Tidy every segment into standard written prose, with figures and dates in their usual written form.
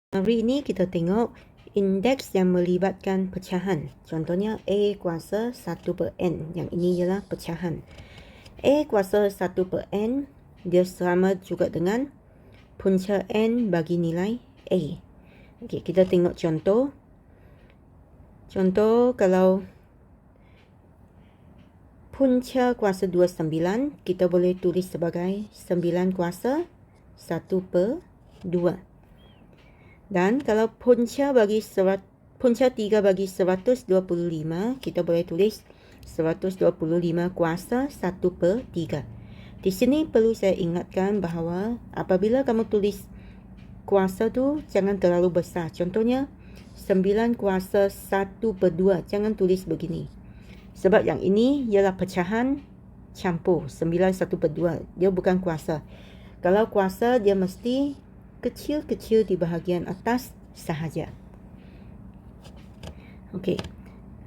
Hari ini kita tengok indeks yang melibatkan pecahan. Contohnya A kuasa 1 per N. Yang ini ialah pecahan. A kuasa 1 per N, dia sama juga dengan punca N bagi nilai A. Okey, kita tengok contoh. Contoh kalau punca kuasa 29, kita boleh tulis sebagai 9 kuasa 1 per 2. Dan kalau punca 3 bagi 125, kita boleh tulis 125 kuasa 1 per 3. Di sini perlu saya ingatkan bahawa apabila kamu tulis kuasa tu jangan terlalu besar. Contohnya 9 kuasa 1 per 2, jangan tulis begini. Sebab yang ini ialah pecahan campur 9 1 per 2. Dia bukan kuasa. Kalau kuasa dia mesti kecil-kecil di bahagian atas sahaja. Okey.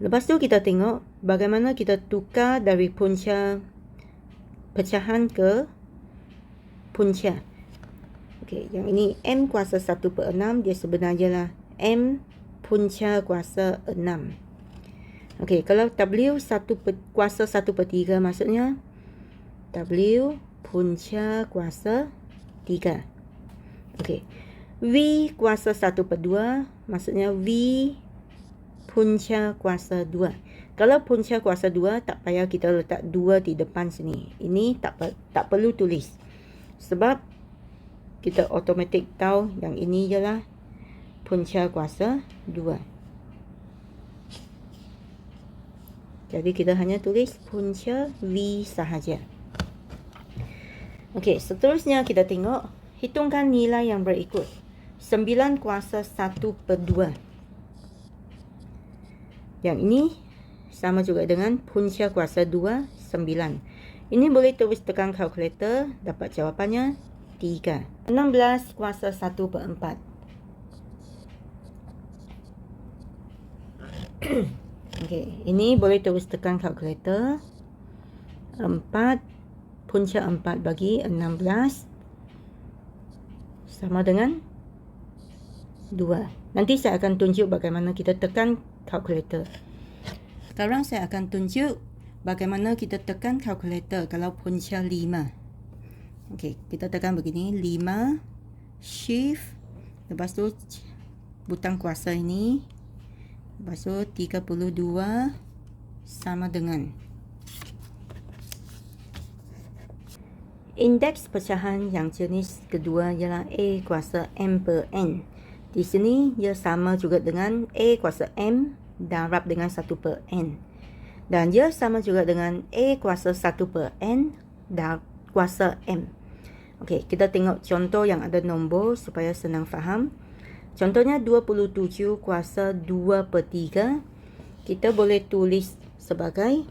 Lepas tu kita tengok bagaimana kita tukar dari punca pecahan ke punca. Okey, yang ini M kuasa 1 per 6, dia sebenarnya lah M punca kuasa 6. Okey, kalau W kuasa 1 per 3 maksudnya W punca kuasa 3. Okey. V kuasa 1 per 2 maksudnya V punca kuasa 2. Kalau punca kuasa 2 tak payah kita letak 2 di depan sini. Ini tak perlu tulis. Sebab kita automatik tahu yang ini ialah punca kuasa 2. Jadi kita hanya tulis punca V sahaja. Okey, seterusnya kita tengok hitungkan nilai yang berikut. 9 kuasa 1 per 2. Yang ini sama juga dengan punca kuasa 2, 9. Ini boleh terus tekan kalkulator, dapat jawapannya 3. 16 kuasa 1 per 4. Okey, ini boleh terus tekan kalkulator. 4 punca 4 bagi 16 sama dengan 2. Nanti saya akan tunjuk bagaimana kita tekan kalkulator. Sekarang saya akan tunjuk bagaimana kita tekan kalkulator kalau punca 5. Okey, kita tekan begini, 5, shift, lepas tu butang kuasa ini, lepas tu 32 sama dengan. Indeks pecahan yang jenis kedua ialah A kuasa M per N. Di sini ia sama juga dengan A kuasa M darab dengan 1 per N. Dan ia sama juga dengan A kuasa 1 per N darab kuasa M. Okey, kita tengok contoh yang ada nombor supaya senang faham. Contohnya 27 kuasa 2 per 3. Kita boleh tulis sebagai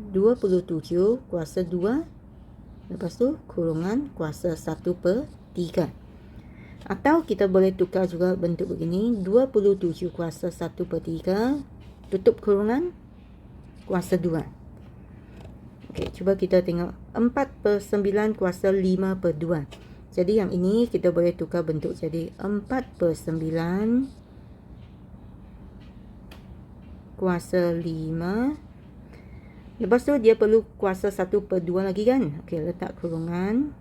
27 kuasa 2 lepas tu kurungan kuasa 1 per 3. Atau kita boleh tukar juga bentuk begini. 27 kuasa 1 per 3 tutup kurungan kuasa 2. Okey, cuba kita tengok 4 per 9 kuasa 5 per 2. Jadi yang ini kita boleh tukar bentuk jadi 4 per 9 kuasa 5. Lepas tu dia perlu kuasa 1 per 2 lagi kan. Okey, letak kurungan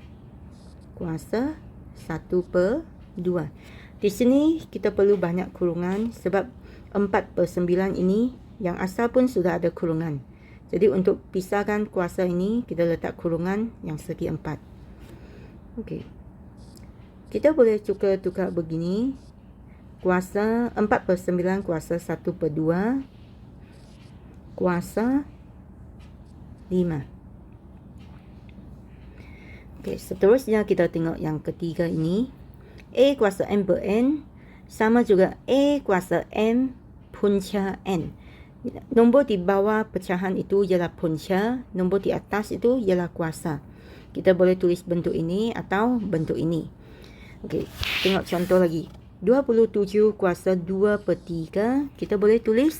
kuasa 1 per 2. Di sini kita perlu banyak kurungan sebab 4 per 9 ini yang asal pun sudah ada kurungan. Jadi untuk pisahkan kuasa ini kita letak kurungan yang segi 4. Okey. Kita boleh tukar begini. Kuasa 4 per 9 kuasa 1 per 2 kuasa 5. Okey, seterusnya kita tengok yang ketiga ini. A kuasa M per N sama juga A kuasa M punca N. Nombor di bawah pecahan itu ialah punca, nombor di atas itu ialah kuasa. Kita boleh tulis bentuk ini atau bentuk ini. Okey, tengok contoh lagi. 27 kuasa 2 per 3, kita boleh tulis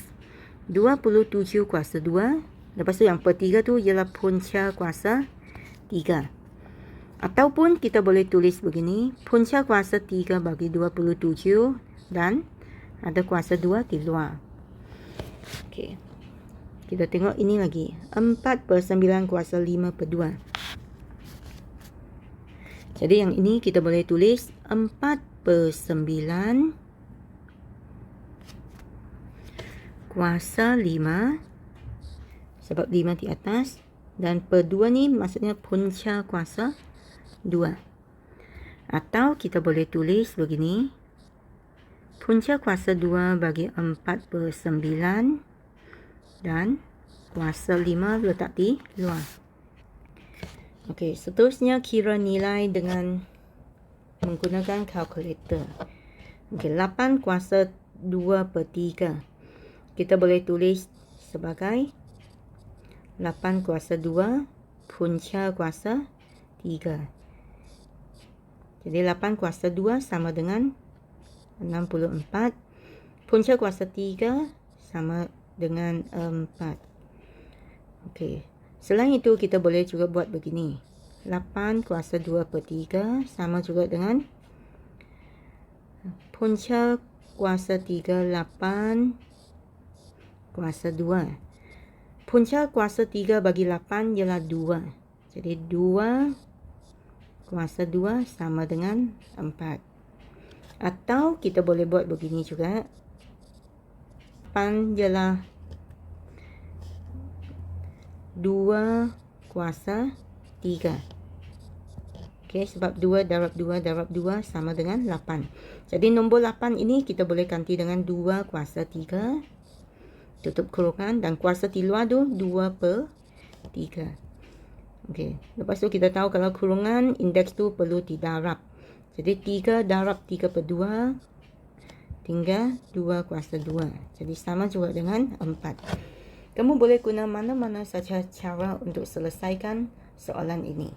27 kuasa 2. Lepas tu yang per 3 tu ialah punca kuasa 3. Ataupun kita boleh tulis begini, punca kuasa 3 bagi 27 dan ada kuasa 2 di luar. Okey. Kita tengok ini lagi. 4/9 kuasa 5/2. Jadi yang ini kita boleh tulis 4/9 kuasa 5. Sebab 5 di atas. Dan per 2 ni maksudnya punca kuasa 2. Atau kita boleh tulis begini. Punca kuasa 2 bagi 4/9 dan kuasa 5 letak di luar. Okey, seterusnya kira nilai dengan menggunakan kalkulator. Okey, 8 kuasa 2/3. Kita boleh tulis sebagai 8 kuasa 2 punca kuasa 3. Jadi 8 kuasa 2 sama dengan 64. Punca kuasa 3 sama dengan 4. Okey. Selain itu kita boleh juga buat begini. 8 kuasa 2/3 sama juga dengan punca kuasa 3 8 kuasa 2. Punca kuasa 3 bagi 8 ialah 2. Jadi 2 kuasa 2 sama dengan 4. Atau kita boleh buat begini juga. 8 ialah 2 kuasa 3. Okey, sebab 2 darab 2 darab 2 sama dengan 8. Jadi nombor 8 ini kita boleh ganti dengan 2 kuasa 3. Tutup kurungan dan kuasa di luar tu 2/3. Okey, lepas tu kita tahu kalau kurungan indeks tu perlu didarab. Jadi 3 darab 3/2 tinggal 2 kuasa 2. Jadi sama juga dengan 4. Kamu boleh guna mana-mana saja cara untuk selesaikan soalan ini.